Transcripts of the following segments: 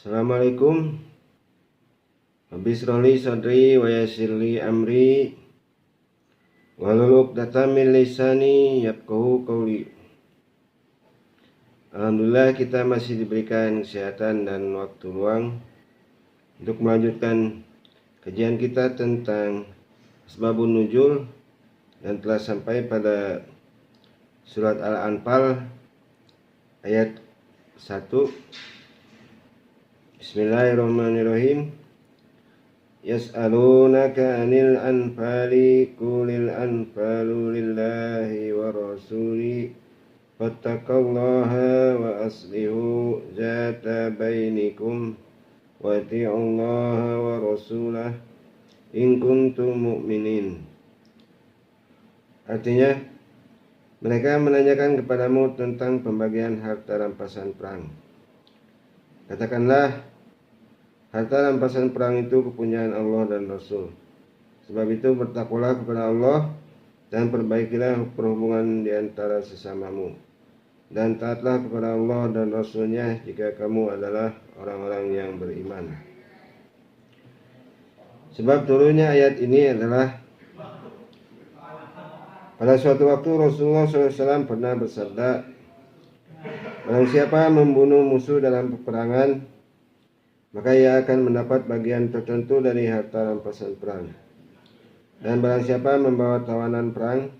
Assalamualaikum. Rabbi shrah li sadri wa yassir li amri wahlul 'uqdatam min lisani yafqahu qawli. Alhamdulillah kita masih diberikan kesehatan dan waktu luang untuk melanjutkan kajian kita tentang asbabun nuzul dan telah sampai pada surat Al-Anfal ayat 1. Bismillahirrahmanirrahim. Yas'alunaka 'anil anfali qulil anfalu lillahi wa rasuli fattaqullaha wa aslihu zata bainikum wa ati'ullaha wa rasulah in kuntum mu'minin. Artinya, mereka menanyakan kepadamu tentang pembagian harta rampasan perang. Katakanlah, harta rampasan perang itu kepunyaan Allah dan Rasul. Sebab itu bertakwalah kepada Allah dan perbaikilah perhubungan di antara sesamamu. Dan taatlah kepada Allah dan Rasulnya jika kamu adalah orang-orang yang beriman. Sebab turunnya ayat ini adalah pada suatu waktu Rasulullah SAW pernah bersabda, barang siapa membunuh musuh dalam peperangan, maka ia akan mendapat bagian tertentu dari harta rampasan perang. Dan barang siapa membawa tawanan perang,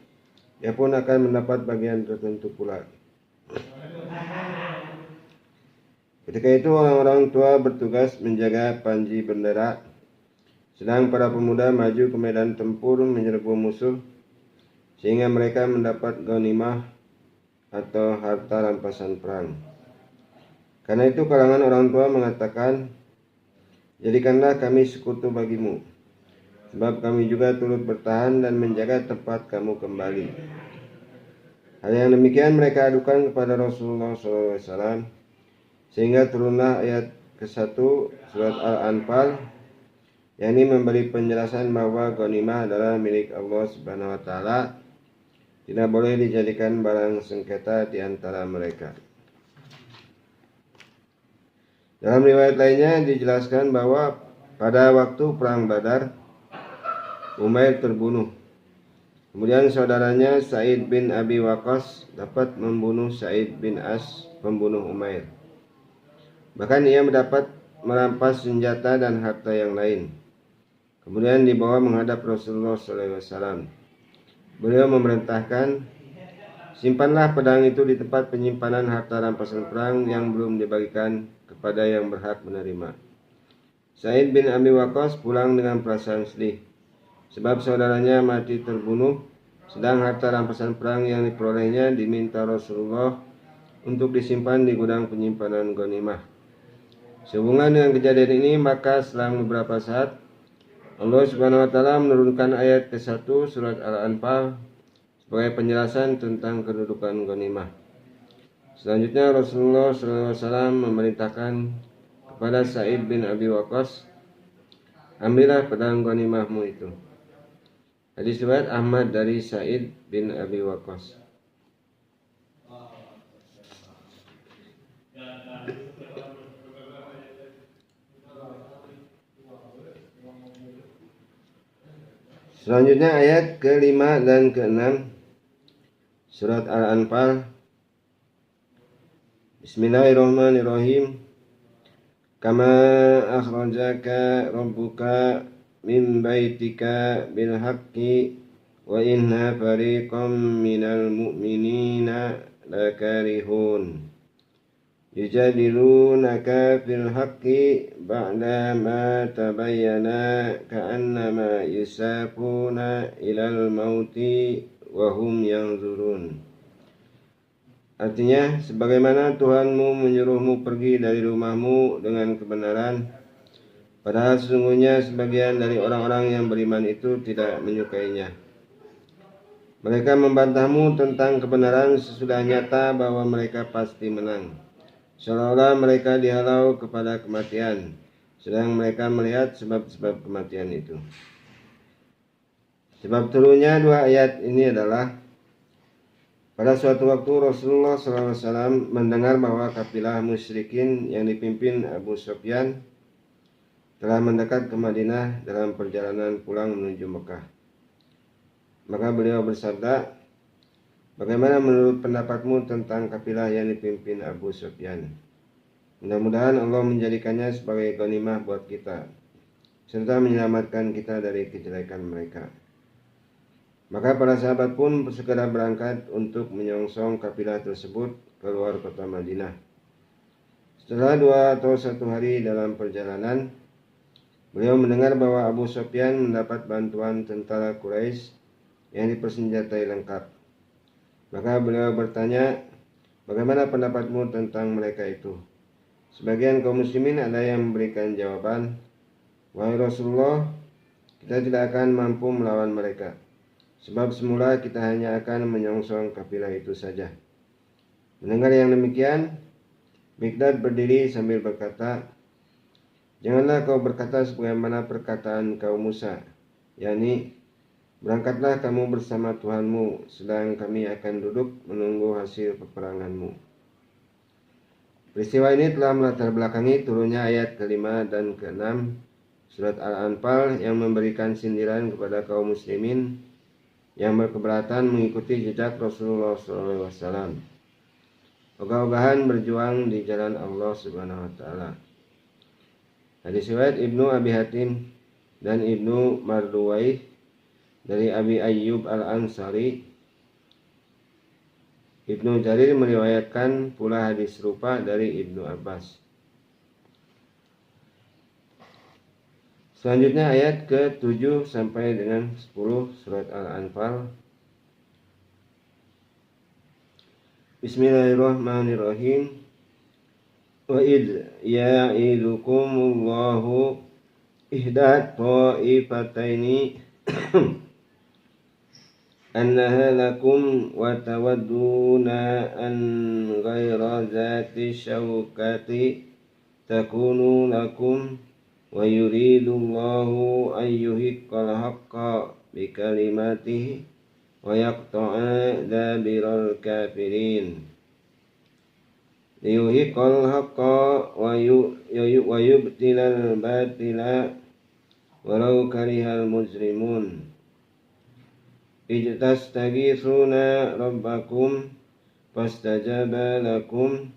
ia pun akan mendapat bagian tertentu pula. Ketika itu orang-orang tua bertugas menjaga panji bendera, sedang para pemuda maju ke medan tempur menyerbu musuh, sehingga mereka mendapat ghanimah atau harta rampasan perang. Karena itu kalangan orang tua mengatakan, jadikanlah kami sekutu bagimu, sebab kami juga turut bertahan dan menjaga tempat kamu kembali. Hal yang demikian mereka adukan kepada Rasulullah SAW, sehingga turunlah ayat ke-1 surat Al-Anfal, yakni memberi penjelasan bahwa ghanimah adalah milik Allah Subhanahu wa Ta'ala, tidak boleh dijadikan barang sengketa di antara mereka. Dalam riwayat lainnya dijelaskan bahwa pada waktu perang Badar, Umair terbunuh. Kemudian saudaranya Sa'id bin Abi Waqqas dapat membunuh Sa'id bin As, pembunuh Umair. Bahkan ia mendapat merampas senjata dan harta yang lain. Kemudian dibawa menghadap Rasulullah SAW. Beliau memerintahkan, simpanlah pedang itu di tempat penyimpanan harta rampasan perang yang belum dibagikan kepada yang berhak menerima. Sa'id bin Abi Waqqas pulang dengan perasaan sedih, sebab saudaranya mati terbunuh, sedang harta rampasan perang yang diperolehnya diminta Rasulullah untuk disimpan di gudang penyimpanan ghanimah. Sehubungan dengan kejadian ini, maka selang beberapa saat Allah Subhanahu wa Ta'ala menurunkan ayat ke-1 surat Al-Anfal sebagai penjelasan tentang kedudukan ghanimah. Selanjutnya Rasulullah SAW memerintahkan kepada Sa'id bin Abi Waqqas, ambillah pedang ghanimahmu itu. Hadis riwayat Ahmad dari Sa'id bin Abi Waqqas. Selanjutnya ayat ke-5 dan ke-6 surat Al-Anfal. Bismillahirrahmanirrahim. Kama akhrajaka rabbuka min baitika bil haqqi wa inna fariqam minal mu'minina lakarihun. Yujadilunaka fil haqqi ba'da ma tabayyana ka'annama yusafuna ilal mauti wa hum yanzurun. Artinya, sebagaimana Tuhanmu menyuruhmu pergi dari rumahmu dengan kebenaran, padahal sesungguhnya sebagian dari orang-orang yang beriman itu tidak menyukainya. Mereka membantahmu tentang kebenaran sesudah nyata bahwa mereka pasti menang, seolah-olah mereka dihalau kepada kematian, sedang mereka melihat sebab-sebab kematian itu. Sebab turunnya dua ayat ini adalah Pada suatu waktu Rasulullah SAW mendengar bahwa kafilah musyrikin yang dipimpin Abu Sufyan telah mendekat ke Madinah dalam perjalanan pulang menuju Mekah. Maka beliau bersabda, "Bagaimana menurut pendapatmu tentang kafilah yang dipimpin Abu Sufyan? Mudah-mudahan Allah menjadikannya sebagai ghanimah buat kita, serta menyelamatkan kita dari kejelekan mereka." Maka para sahabat pun segera berangkat untuk menyongsong kafilah tersebut keluar kota Madinah. Setelah 2 atau 1 hari dalam perjalanan, beliau mendengar bahwa Abu Sufyan mendapat bantuan tentara Quraisy yang dipersenjatai lengkap. Maka beliau bertanya, "Bagaimana pendapatmu tentang mereka itu?" Sebagian kaum muslimin ada yang memberikan jawaban, "Wahai Rasulullah, kita tidak akan mampu melawan mereka. Sebab semula kita hanya akan menyongsong kafilah itu saja." Mendengar yang demikian, Mikdad berdiri sambil berkata, "Janganlah kau berkata sebagaimana perkataan kaum Musa, yakni, berangkatlah kamu bersama Tuhanmu, sedang kami akan duduk menunggu hasil peperanganmu." Peristiwa ini telah melatar belakangi turunnya ayat ke-5 dan ke-6 surat Al-Anfal yang memberikan sindiran kepada kaum muslimin yang berkeberatan mengikuti jejak Rasulullah SAW, ogah-ogahan berjuang di jalan Allah Subhanahu wa taala. Hadis riwayat Ibnu Abi Hatim dan Ibnu Marduwaih dari Abi Ayyub Al-Ansari. Ibnu Jarir meriwayatkan pula hadis serupa dari Ibnu Abbas. Selanjutnya ayat ke-7 sampai dengan 10 surat Al-Anfal. Bismillahirrahmanirrahim. Wa id ya'idukumullahu ihda ta'ifataini annaha lakum wa tawadduna an ghaira zati syawkati takunu lakum wa yuridullahu ayyuhiqqal haqqa bikalimatihi wa yaqta'a dabiral kafirin liyuhiqqal haqqa wa yubtilal batila walau karihal mujrimun. Ijtastaghithuna rabbakum fastajaba lakum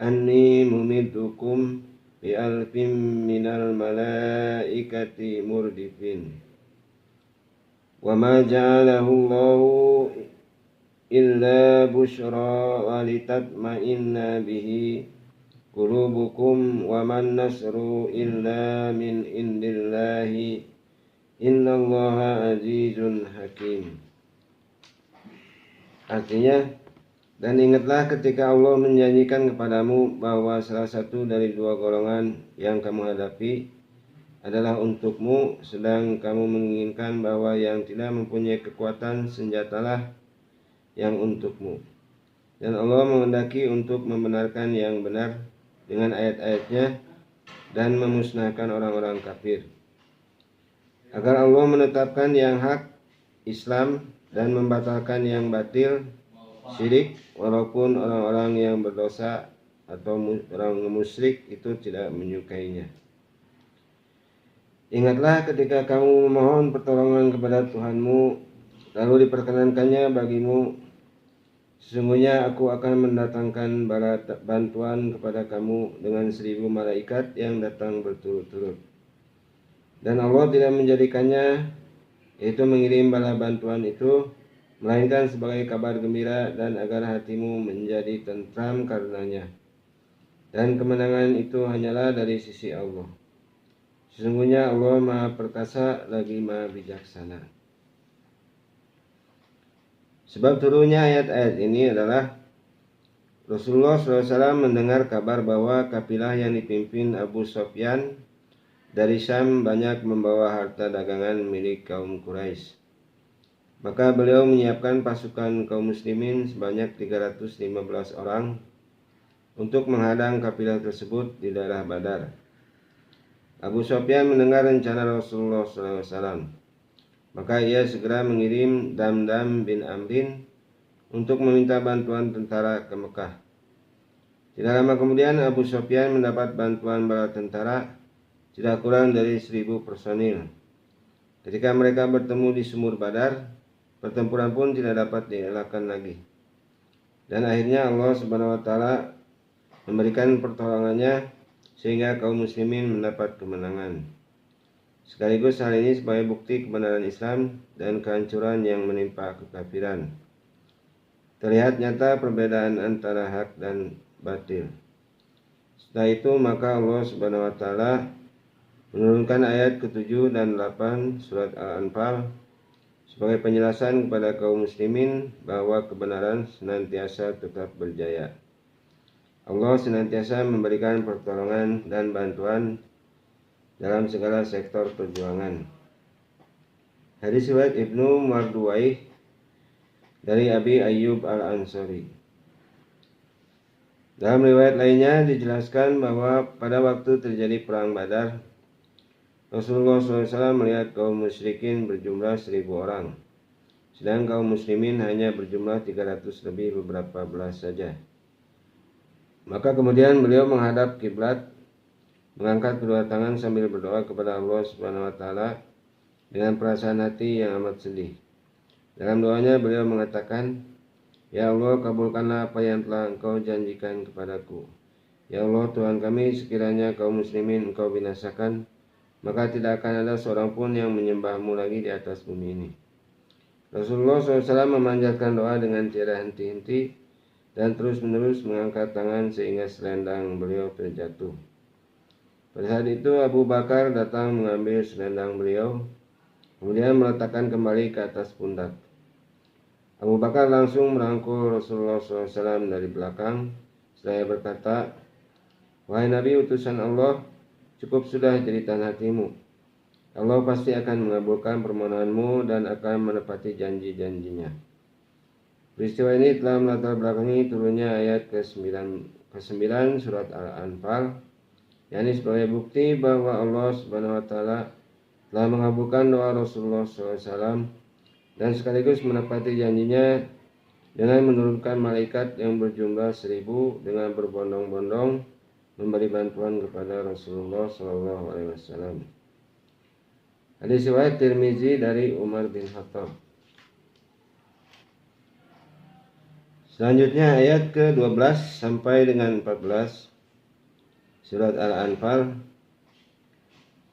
anni mumiddukum bi'alfin minal malaikati murdifin. Wa ma ja'alahu Allahu illa busyra walitatma'inna bihi qulubukum wa man nasru illa min indillahi innallaha azizun hakim. Artinya, dan ingatlah ketika Allah menjanjikan kepadamu bahwa salah satu dari 2 golongan yang kamu hadapi adalah untukmu, sedang kamu menginginkan bahwa yang tidak mempunyai kekuatan senjatalah yang untukmu. Dan Allah menghendaki untuk membenarkan yang benar dengan ayat-ayatnya dan memusnahkan orang-orang kafir, agar Allah menetapkan yang hak, Islam, dan membatalkan yang batil, syirik, walaupun orang-orang yang berdosa atau orang musyrik itu tidak menyukainya. Ingatlah ketika kamu memohon pertolongan kepada Tuhanmu, lalu diperkenankannya bagimu, sesungguhnya aku akan mendatangkan bala bantuan kepada kamu dengan 1000 malaikat yang datang berturut-turut. Dan Allah tidak menjadikannya, yaitu mengirim bala bantuan itu, melainkan sebagai kabar gembira dan agar hatimu menjadi tentram karenanya. Dan kemenangan itu hanyalah dari sisi Allah. Sesungguhnya Allah Maha Perkasa lagi Maha Bijaksana. Sebab turunnya ayat-ayat ini adalah Rasulullah SAW mendengar kabar bahwa kafilah yang dipimpin Abu Sufyan dari Syam banyak membawa harta dagangan milik kaum Quraisy. Maka beliau menyiapkan pasukan kaum muslimin sebanyak 315 orang untuk menghadang kafilah tersebut di daerah Badar. Abu Sufyan mendengar rencana Rasulullah SAW. Maka ia segera mengirim Damdam bin Amrin untuk meminta bantuan tentara ke Mekah. Tidak lama kemudian Abu Sufyan mendapat bantuan bala tentara tidak kurang dari 1.000 personil. Ketika mereka bertemu di sumur Badar, pertempuran pun tidak dapat dielakkan lagi. Dan akhirnya Allah Subhanahu wa taala memberikan pertolongannya sehingga kaum muslimin mendapat kemenangan. Sekaligus hal ini sebagai bukti kebenaran Islam dan kehancuran yang menimpa kekafiran. Terlihat nyata perbedaan antara hak dan batil. Setelah itu maka Allah Subhanahu wa taala menurunkan ayat ke-7 dan 8 surat Al-Anfal sebagai penjelasan kepada kaum muslimin bahwa kebenaran senantiasa tetap berjaya. Allah senantiasa memberikan pertolongan dan bantuan dalam segala sektor perjuangan. Hadis riwayat Ibnu Marduwaih dari Abi Ayyub Al-Ansari. Dalam riwayat lainnya dijelaskan bahwa pada waktu terjadi perang Badar, Rasulullah SAW melihat kaum musyrikin berjumlah 1.000 orang, sedang kaum muslimin hanya berjumlah 300 lebih beberapa belas saja. Maka kemudian beliau menghadap kiblat, mengangkat kedua tangan sambil berdoa kepada Allah Subhanahu wa taala dengan perasaan hati yang amat sedih. Dalam doanya beliau mengatakan, "Ya Allah, kabulkanlah apa yang telah Engkau janjikan kepadaku. Ya Allah Tuhan kami, sekiranya kaum muslimin Engkau binasakan, maka tidak akan ada seorang pun yang menyembahmu lagi di atas bumi ini." Rasulullah SAW memanjatkan doa dengan tiada henti-henti dan terus-menerus mengangkat tangan sehingga selendang beliau terjatuh. Pada saat itu Abu Bakar datang mengambil selendang beliau, kemudian meletakkan kembali ke atas pundak. Abu Bakar langsung merangkul Rasulullah SAW dari belakang. Seraya berkata, "Wahai Nabi utusan Allah, cukup sudah jeritan hatimu. Allah pasti akan mengabulkan permohonanmu dan akan menepati janji-janjinya." Peristiwa ini telah melatar belakangi turunnya ayat ke-9 surat Al-Anfal, yakni sebagai bukti bahwa Allah Subhanahu wa taala telah mengabulkan doa Rasulullah SAW dan sekaligus menepati janjinya dengan menurunkan malaikat yang berjumlah 1.000 dengan berbondong-bondong memberi bantuan kepada Rasulullah SAW. Hadis riwayat Tirmizi dari Umar bin Khattab. Selanjutnya ayat ke-12 sampai dengan 14 surat Al-Anfal.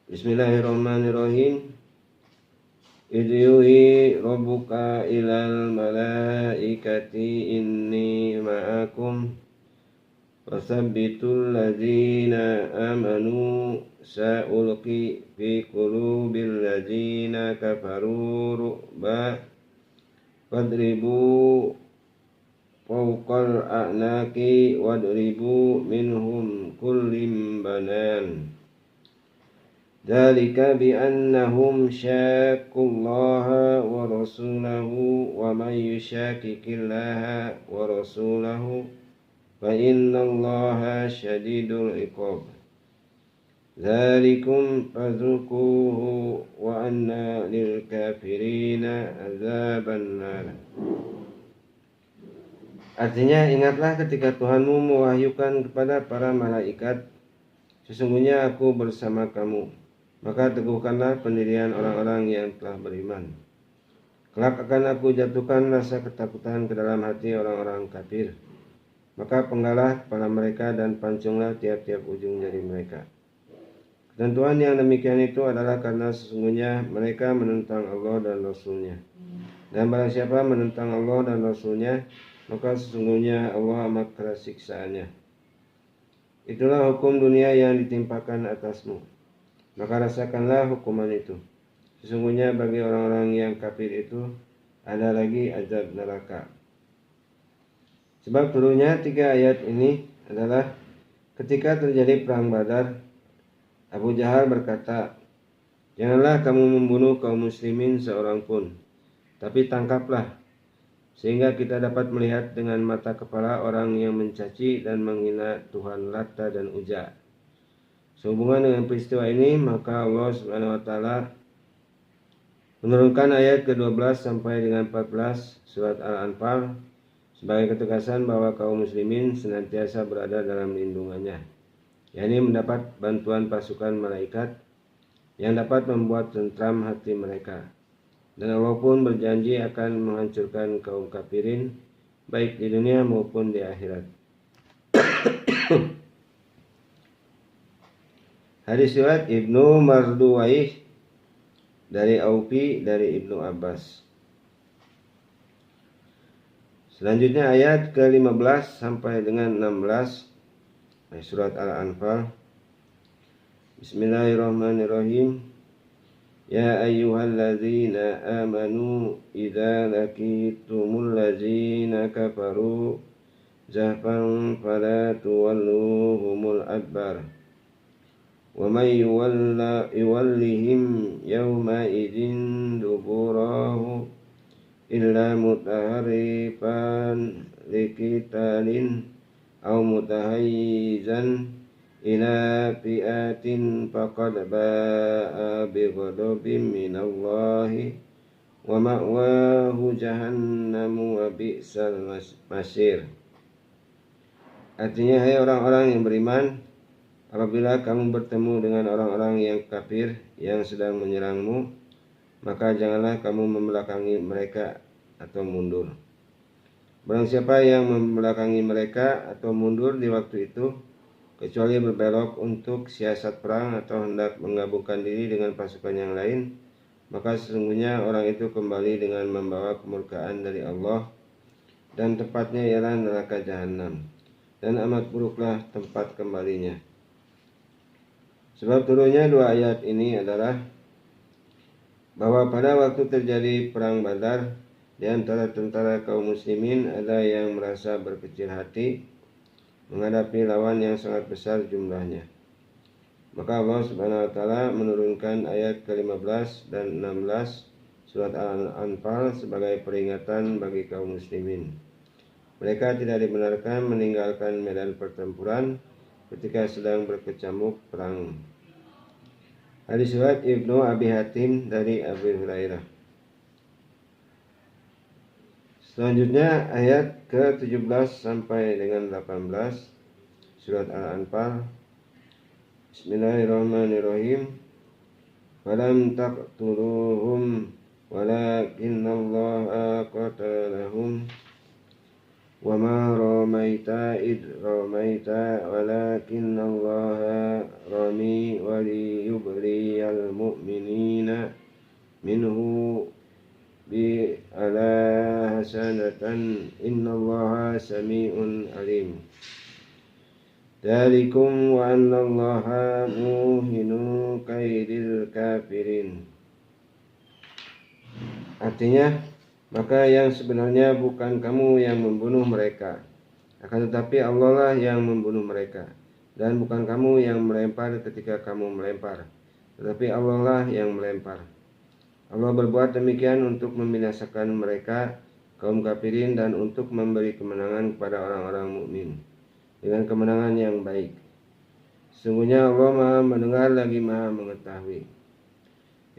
Bismillahirrahmanirrahim. Idh yuhi rabbuka ilal malaikati inni ma'akum fasabbitul ladzina amanu sa'ulqi fi qulubil ladzina kafaru ru'ba fadribu fawqal a'naqi wadribu minhum kullim banan. Dzalika bi'annahum syaqqullaha wa rasulahu wa may yushaqiqillaha wa rasulahu fa innallaha syadidul iqab. Dzalikum fadzuquhu wa anna lil kafirina azaban nar. Artinya, ingatlah ketika Tuhanmu mewahyukan kepada para malaikat, "Sesungguhnya aku bersama kamu." Maka teguhkanlah pendirian orang-orang yang telah beriman. Kelak akan aku jatuhkan rasa ketakutan ke dalam hati orang-orang kafir. Maka penggalah kepala mereka dan pancunglah tiap-tiap ujung jari mereka. Ketentuan yang demikian itu adalah karena sesungguhnya mereka menentang Allah dan Rasul-Nya. Dan barang siapa menentang Allah dan Rasul-Nya, maka sesungguhnya Allah amat keras siksaannya. Itulah hukum dunia yang ditimpakan atasmu, maka rasakanlah hukuman itu. Sesungguhnya bagi orang-orang yang kafir itu ada lagi azab neraka. Sebab turunnya 3 ayat ini adalah ketika terjadi perang Badar, Abu Jahal berkata, "Janganlah kamu membunuh kaum muslimin seorang pun, tapi tangkaplah, sehingga kita dapat melihat dengan mata kepala orang yang mencaci dan menghina Tuhan Lata dan Uzza." Sehubungan dengan peristiwa ini, maka Allah Subhanahu wa taala menurunkan ayat ke-12 sampai dengan 14 surat Al-Anfal sebagai ketegasan bahwa kaum muslimin senantiasa berada dalam lindungannya, yakni mendapat bantuan pasukan malaikat yang dapat membuat tentram hati mereka. Dan Allah pun berjanji akan menghancurkan kaum kafirin baik di dunia maupun di akhirat. Hadis riwayat Ibnu Marduwaih dari Aufi dari Ibnu Abbas. Selanjutnya ayat ke-15 sampai dengan 16 surat Al-Anfal. Bismillahirrahmanirrahim. Ya ayyuhalladzina amanu idza laqitumul ladzina kafaru zahfan fala tuwalluhumul adbar wa may yuwallihim yawma idzin duburahu illa mutaharrifan liqitalin aw mutahayyizan ila fi'atin faqad ba'a bighadabin minallahi wa ma'wahu jahannamu wa bi'sal masir. Artinya, hai orang-orang yang beriman, apabila kamu bertemu dengan orang-orang yang kafir yang sedang menyerangmu, maka janganlah kamu membelakangi mereka atau mundur. Barang siapa yang membelakangi mereka atau mundur di waktu itu, kecuali berbelok untuk siasat perang atau hendak menggabungkan diri dengan pasukan yang lain, maka sesungguhnya orang itu kembali dengan membawa kemurkaan dari Allah, dan tempatnya ialah neraka jahanam, dan amat buruklah tempat kembalinya. Sebab turunnya dua ayat ini adalah bahwa pada waktu terjadi perang Badar, di antara tentara kaum muslimin ada yang merasa berkecil hati menghadapi lawan yang sangat besar jumlahnya. Maka Allah Subhanahu wa taala menurunkan ayat ke-15 dan 16 surat Al-Anfal sebagai peringatan bagi kaum muslimin. Mereka tidak dibenarkan meninggalkan medan pertempuran ketika sedang berkecamuk perang. Hadis riwayat Ibnu Abi Hatim dari Abu Hurairah. Selanjutnya ayat ke-17 sampai dengan 18 surat Al-Anfal. Bismillahirrahmanirrahim. Falam taqtuluhum walakinallaha qatalahum wa ma ramaita id ramaita walakinallaha rami wa liyubliyal mu'minina minhu bi ala hasanatan innallaha sami'un alim. Dzalikum wa annallaha muhinu kaidil kafirin. Artinya, maka yang sebenarnya bukan kamu yang membunuh mereka, akan tetapi Allah lah yang membunuh mereka, dan bukan kamu yang melempar ketika kamu melempar, tetapi Allah lah yang melempar. Allah berbuat demikian untuk membinasakan mereka kaum kafirin dan untuk memberi kemenangan kepada orang-orang mukmin dengan kemenangan yang baik. Sesungguhnya Allah Maha mendengar lagi Maha mengetahui.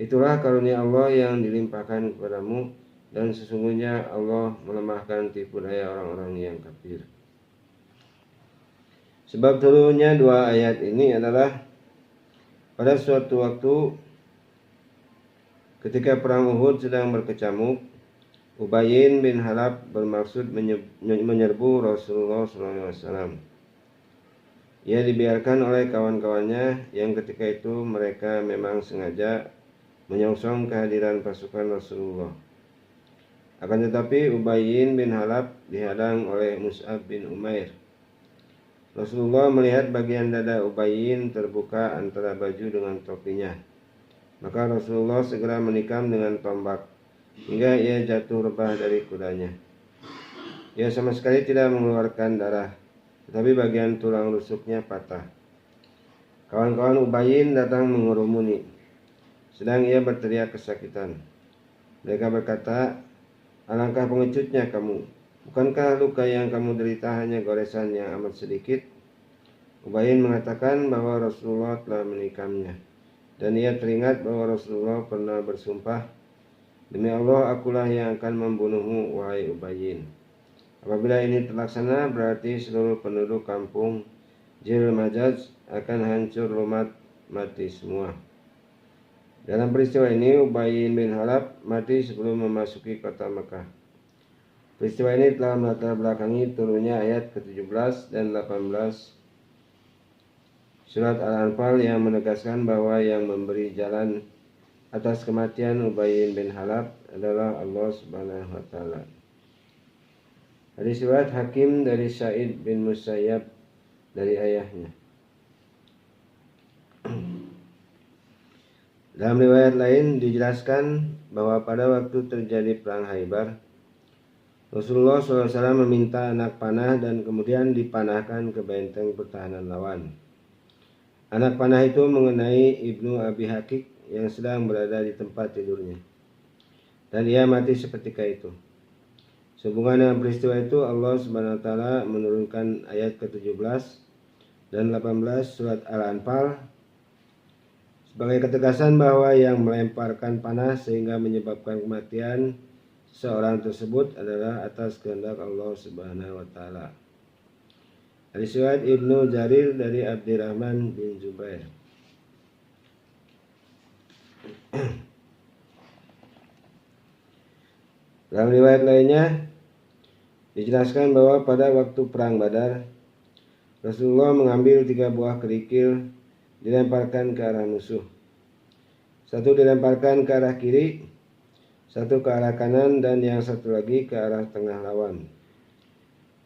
Itulah karunia Allah yang dilimpahkan kepadamu, dan sesungguhnya Allah melemahkan tipu daya orang-orang yang kafir. Sebab turunnya dua ayat ini adalah pada suatu waktu ketika perang Uhud sedang berkecamuk, Ubayyin bin Halab bermaksud menyerbu Rasulullah SAW. Ia dibiarkan oleh kawan-kawannya yang ketika itu mereka memang sengaja menyongsong kehadiran pasukan Rasulullah. Akan tetapi Ubayyin bin Halab dihadang oleh Mus'ab bin Umair. Rasulullah melihat bagian dada Ubayyin terbuka antara baju dengan topinya. Maka Rasulullah segera menikam dengan tombak hingga ia jatuh rebah dari kudanya. Ia sama sekali tidak mengeluarkan darah, tetapi bagian tulang rusuknya patah. Kawan-kawan Ubayyin datang mengurumuni, sedang ia berteriak kesakitan. Mereka berkata, alangkah pengecutnya kamu. Bukankah luka yang kamu derita hanya goresan yang amat sedikit? Ubayyin mengatakan bahwa Rasulullah telah menikamnya. Dan ia teringat bahwa Rasulullah pernah bersumpah, demi Allah akulah yang akan membunuhmu, wahai Ubayyin. Apabila ini terlaksana, berarti seluruh penduduk kampung Jil Majaz akan hancur lumat, mati semua. Dalam peristiwa ini, Ubay bin Khalaf mati sebelum memasuki kota Mekah. Peristiwa ini telah melatar belakangi turunnya ayat ke-17 dan 18 surat Al-Anfal yang menegaskan bahwa yang memberi jalan atas kematian Ubay bin Khalaf adalah Allah Subhanahu wa taala. Hadis riwayat Hakim dari Sa'id bin Musayyab dari ayahnya. Dalam riwayat lain dijelaskan bahwa pada waktu terjadi perang Khaybar, Rasulullah SAW meminta anak panah dan kemudian dipanahkan ke benteng pertahanan lawan. Anak panah itu mengenai Ibnu Abi Hakik yang sedang berada di tempat tidurnya, dan ia mati seketika itu. Sehubungan dengan peristiwa itu, Allah Subhanahu wa taala menurunkan ayat ke-17 dan 18 surat Al-Anfal sebagai ketegasan bahwa yang melemparkan panah sehingga menyebabkan kematian seorang tersebut adalah atas kehendak Allah Subhanahu wa taala. Hadis riwayat Ibnu Jarir dari Abdurrahman bin Zubair. Dalam riwayat lainnya dijelaskan bahwa pada waktu perang Badar, Rasulullah mengambil 3 buah kerikil dilemparkan ke arah musuh. Satu dilemparkan ke arah kiri, satu ke arah kanan, dan yang satu lagi ke arah tengah lawan.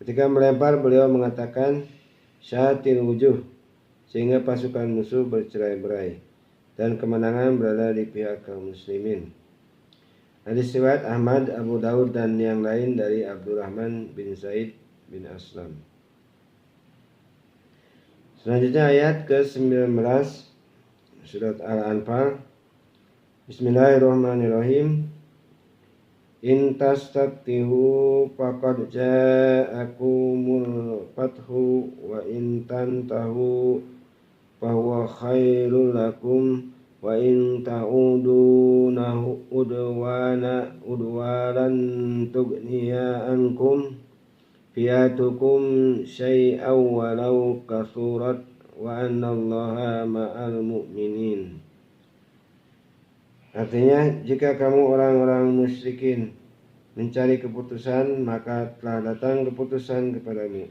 Ketika melempar, beliau mengatakan syahatil wujuh, sehingga pasukan musuh bercerai-berai dan kemenangan berada di pihak kaum muslimin. Hadis riwayat Ahmad, Abu Daud dan yang lain dari Abdurrahman bin Zaid bin Aslam. Selanjutnya ayat ke-19 surat Al-Anfal. Bismillahirrahmanirrahim. In tastaftihu faqad ja'akumul fathu wa in tantahu fahuwa khairul lakum wa in ta'udu udwalan tughniya ankum fiatukum syai'aw walau kasurat wa annallaha ma'al mu'minin. Artinya, jika kamu orang-orang musyrikin mencari keputusan, maka telah datang keputusan kepadamu.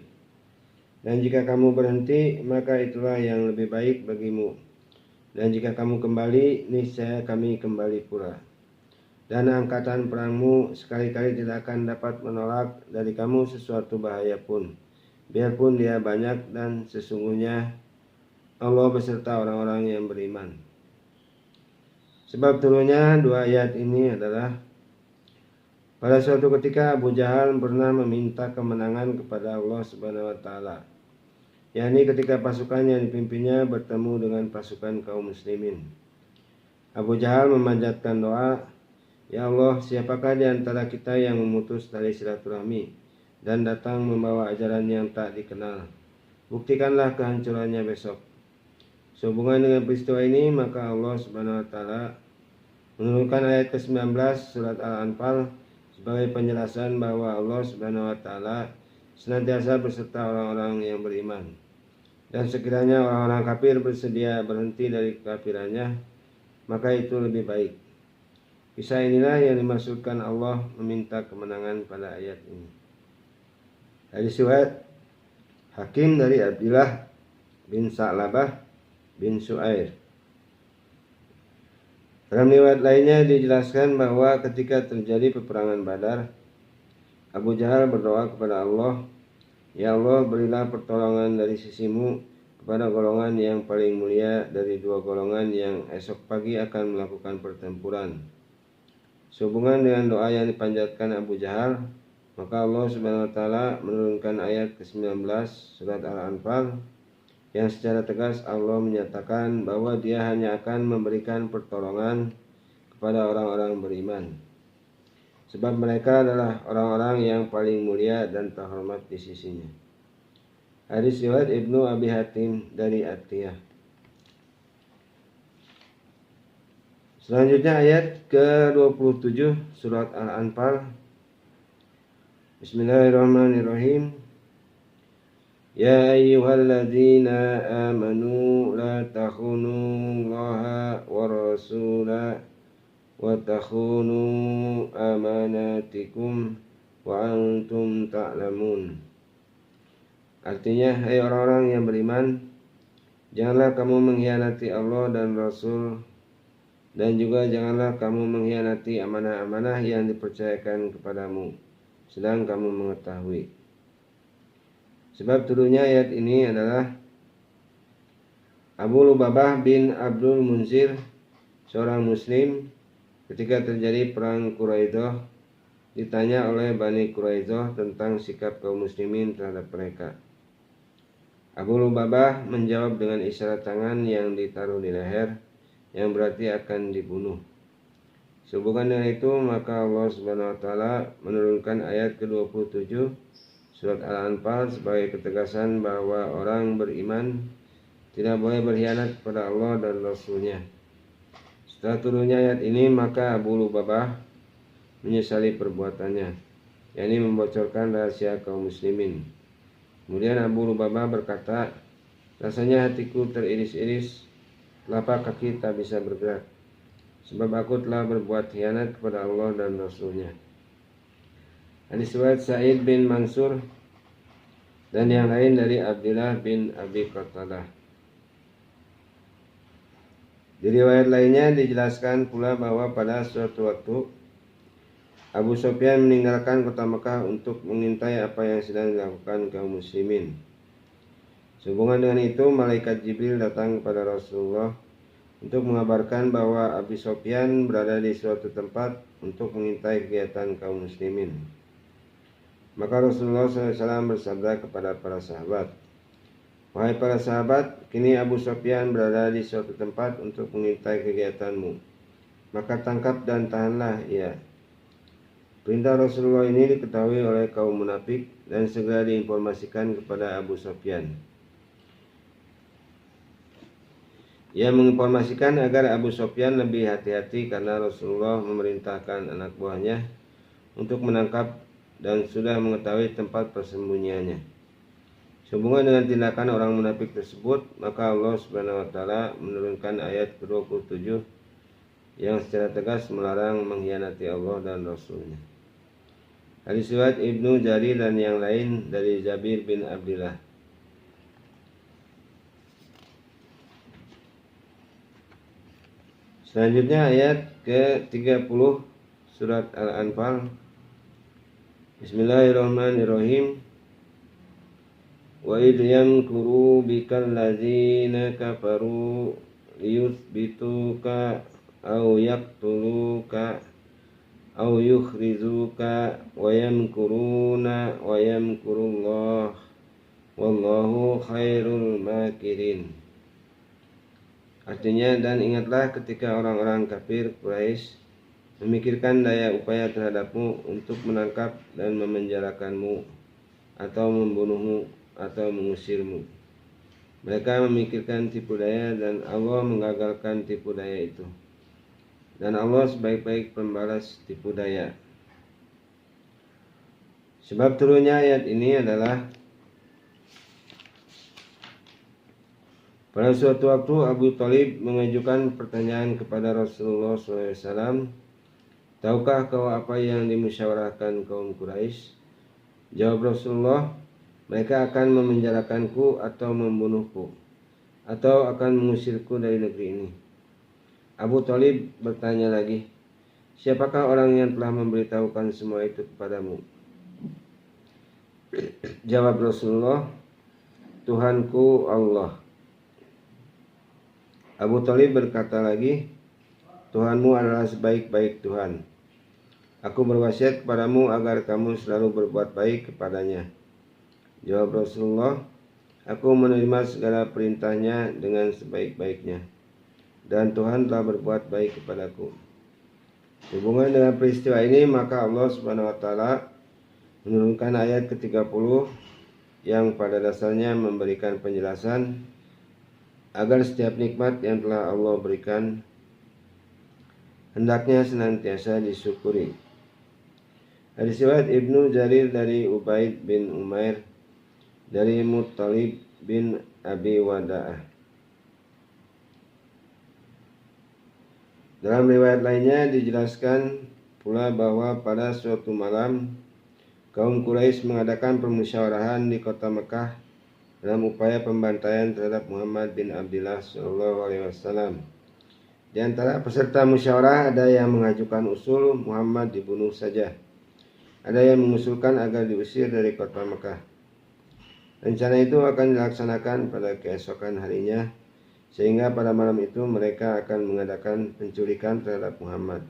Dan jika kamu berhenti, maka itulah yang lebih baik bagimu. Dan jika kamu kembali, niscaya kami kembali pula. Dan angkatan perangmu sekali-kali tidak akan dapat menolak dari kamu sesuatu bahaya pun, biarpun dia banyak, dan sesungguhnya Allah beserta orang-orang yang beriman. Sebab turunnya 2 ayat ini adalah pada suatu ketika Abu Jahal pernah meminta kemenangan kepada Allah Subhanahu wa taala, yakni ketika pasukan yang dipimpinnya bertemu dengan pasukan kaum muslimin. Abu Jahal memanjatkan doa, "Ya Allah, siapakah di antara kita yang memutus tali silaturahmi dan datang membawa ajaran yang tak dikenal? Buktikanlah kehancurannya besok." Sehubungan dengan peristiwa ini, maka Allah Subhanahu wa taala menurunkan ayat ke-19 surat Al-Anfal sebagai penjelasan bahwa Allah Subhanahu wa taala senantiasa beserta orang-orang yang beriman. Dan sekiranya orang-orang kafir bersedia berhenti dari kekafirannya, maka itu lebih baik. Kisah inilah yang dimaksudkan Allah meminta kemenangan pada ayat ini. Hadis riwayat Hakim dari Abdullah bin Sa'labah bin Su'air. Dalam riwayat lainnya dijelaskan bahwa ketika terjadi peperangan Badar, Abu Jahal berdoa kepada Allah, "Ya Allah, berilah pertolongan dari sisimu kepada golongan yang paling mulia dari 2 golongan yang esok pagi akan melakukan pertempuran." Sehubungan dengan doa yang dipanjatkan Abu Jahal, maka Allah Subhanahu wa taala menurunkan ayat ke-19 surat Al-Anfal yang secara tegas Allah menyatakan bahwa Dia hanya akan memberikan pertolongan kepada orang-orang beriman, sebab mereka adalah orang-orang yang paling mulia dan terhormat di sisinya. Hadis riwayat Ibnu Abi Hatim dari Atiyah. Selanjutnya ayat ke-27 surat Al-Anfal. Bismillahirrahmanirrahim. Ya ayyuhalladzina amanu la takhunu Allaha wa rasulahu wa takhunu amanatikum wa antum ta'lamun. Artinya, hai orang-orang yang beriman, janganlah kamu mengkhianati Allah dan Rasul, dan juga janganlah kamu mengkhianati amanah-amanah yang dipercayakan kepadamu, sedang kamu mengetahui. Sebab turunnya ayat ini adalah Abu Lubabah bin Abdul Munzir, seorang muslim, ketika terjadi perang Quraidah, ditanya oleh Bani Quraidah tentang sikap kaum muslimin terhadap mereka. Abu Lubabah menjawab dengan isyarat tangan yang ditaruh di leher, yang berarti akan dibunuh. Sehubungan dengan itu, maka Allah Subhanahu wa taala menurunkan ayat ke-27 surat Al-Anfal sebagai ketegasan bahwa orang beriman tidak boleh berkhianat kepada Allah dan Rasul-Nya. Setelah turunnya ayat ini, maka Abu Lubabah menyesali perbuatannya, yakni membocorkan rahasia kaum muslimin. Kemudian Abu Lubabah berkata, rasanya hatiku teriris-iris, telapak kaki tak bisa bergerak, sebab aku telah berbuat khianat kepada Allah dan Rasul-Nya. Hadis riwayat Sa'id bin Mansur dan yang lain dari Abdullah bin Abi Qatadah. Di riwayat lainnya dijelaskan pula bahwa pada suatu waktu Abu Sufyan meninggalkan kota Mekah untuk mengintai apa yang sedang dilakukan kaum muslimin. Sehubungan dengan itu, malaikat Jibril datang kepada Rasulullah untuk mengabarkan bahwa Abu Sufyan berada di suatu tempat untuk mengintai kegiatan kaum muslimin. Maka Rasulullah SAW bersabda kepada para sahabat, wahai para sahabat, kini Abu Sufyan berada di suatu tempat untuk mengintai kegiatanmu, maka tangkap dan tahanlah ia. Perintah Rasulullah ini diketahui oleh kaum munafik dan segera diinformasikan kepada Abu Sufyan. Ia menginformasikan agar Abu Sufyan lebih hati-hati karena Rasulullah memerintahkan anak buahnya untuk menangkap dan sudah mengetahui tempat persembunyiannya. Sehubungan dengan tindakan orang munafik tersebut, maka Allah Subhanahu wa taala menurunkan ayat ke-27 yang secara tegas melarang mengkhianati Allah dan Rasul-Nya. Hadis riwayat Ibnu Jarir dan yang lain dari Jabir bin Abdullah. Selanjutnya ayat ke-30 surat Al-Anfal. Bismillahirrahmanirrahim. Wa idh yamkuru bikal ladzina kafaru liyuthbituka aw yaqtuluka aw yukhrijuka wa yamkuruna wa yamkurullah wallahu khairul makirin. Artinya, dan ingatlah ketika orang-orang kafir Quraisy memikirkan daya upaya terhadapmu untuk menangkap dan memenjarakanmu atau membunuhmu atau mengusirmu. Mereka memikirkan tipu daya dan Allah menggagalkan tipu daya itu. Dan Allah sebaik-baik pembalas tipu daya. Sebab turunnya ayat ini adalah pada suatu waktu Abu Thalib mengajukan pertanyaan kepada Rasulullah SAW, tahukah kau apa yang dimusyawarahkan kaum Quraisy? Jawab Rasulullah, mereka akan memenjarakanku atau membunuhku, atau akan mengusirku dari negeri ini. Abu Thalib bertanya lagi, siapakah orang yang telah memberitahukan semua itu kepadamu? Jawab Rasulullah, Tuhanku Allah. Abu Thalib berkata lagi, Tuhanmu adalah sebaik-baik Tuhan. Aku berwasiat kepadamu agar kamu selalu berbuat baik kepadanya. Jawab Rasulullah, aku menerima segala perintahnya dengan sebaik-baiknya, dan Tuhan telah berbuat baik kepadaku. Hubungan dengan peristiwa ini, maka Allah Subhanahu wa taala menurunkan ayat ke-30 yang pada dasarnya memberikan penjelasan agar setiap nikmat yang telah Allah berikan hendaknya senantiasa disyukuri. Hadis riwayat Ibnu Jarir dari Ubaid bin Umair dari Muttalib bin Abi Wada'ah. Dalam riwayat lainnya dijelaskan pula bahwa pada suatu malam kaum Quraisy mengadakan permusyawarahan di kota Mekah dalam upaya pembantaian terhadap Muhammad bin Abdullah SAW. Di antara peserta musyawarah ada yang mengajukan usul Muhammad dibunuh saja. Ada yang mengusulkan agar diusir dari kota Mekah. Rencana itu akan dilaksanakan pada keesokan harinya, sehingga pada malam itu mereka akan mengadakan penculikan terhadap Muhammad.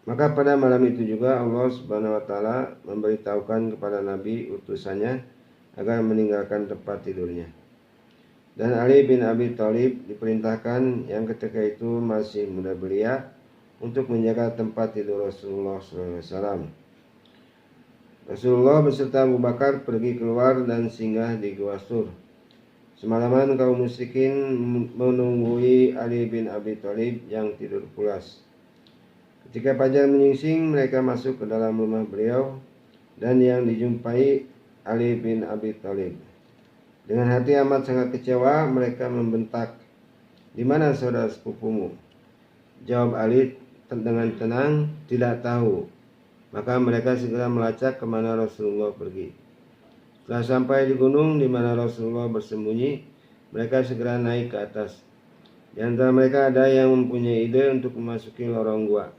Maka pada malam itu juga Allah Subhanahu wa taala memberitahukan kepada nabi utusannya agar meninggalkan tempat tidurnya. Dan Ali bin Abi Thalib diperintahkan yang ketika itu masih muda belia untuk menjaga tempat tidur Rasulullah SAW. Rasulullah beserta Abu Bakar pergi keluar dan singgah di Gua Sur. Semalaman kaum musyrikin menunggui Ali bin Abi Thalib yang tidur pulas. Ketika fajar menyingsing, mereka masuk ke dalam rumah beliau dan yang dijumpai Ali bin Abi Thalib. Dengan hati amat sangat kecewa, mereka membentak, "Di mana saudara sepupumu?" Jawab Ali dengan tenang, "Tidak tahu." Maka mereka segera melacak kemana Rasulullah pergi. Setelah sampai di gunung di mana Rasulullah bersembunyi, mereka segera naik ke atas. Di antara mereka ada yang mempunyai ide untuk memasuki lorong gua.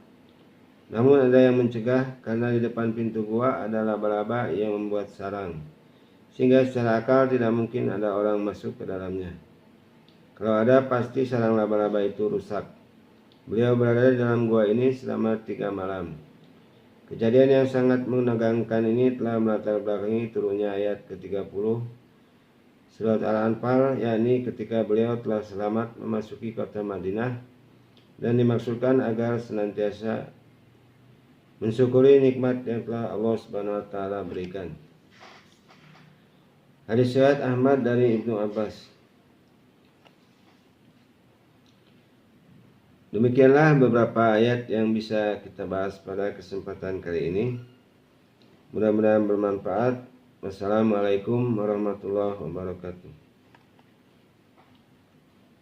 Namun ada yang mencegah karena di depan pintu gua ada laba-laba yang membuat sarang, sehingga secara akal tidak mungkin ada orang masuk ke dalamnya. Kalau ada, pasti sarang laba-laba itu rusak. Beliau berada di dalam gua ini selama 3 malam. Kejadian yang sangat menegangkan ini telah melatar belakangi turunnya ayat ke-30 surat Al-Anfal, yakni ketika beliau telah selamat memasuki kota Madinah dan dimaksudkan agar senantiasa mensyukuri nikmat yang telah Allah Subhanahu wa taala berikan. Hadis riwayat Ahmad dari Ibnu Abbas. Demikianlah beberapa ayat yang bisa kita bahas pada kesempatan kali ini. Mudah-mudahan bermanfaat. Wassalamualaikum warahmatullahi wabarakatuh.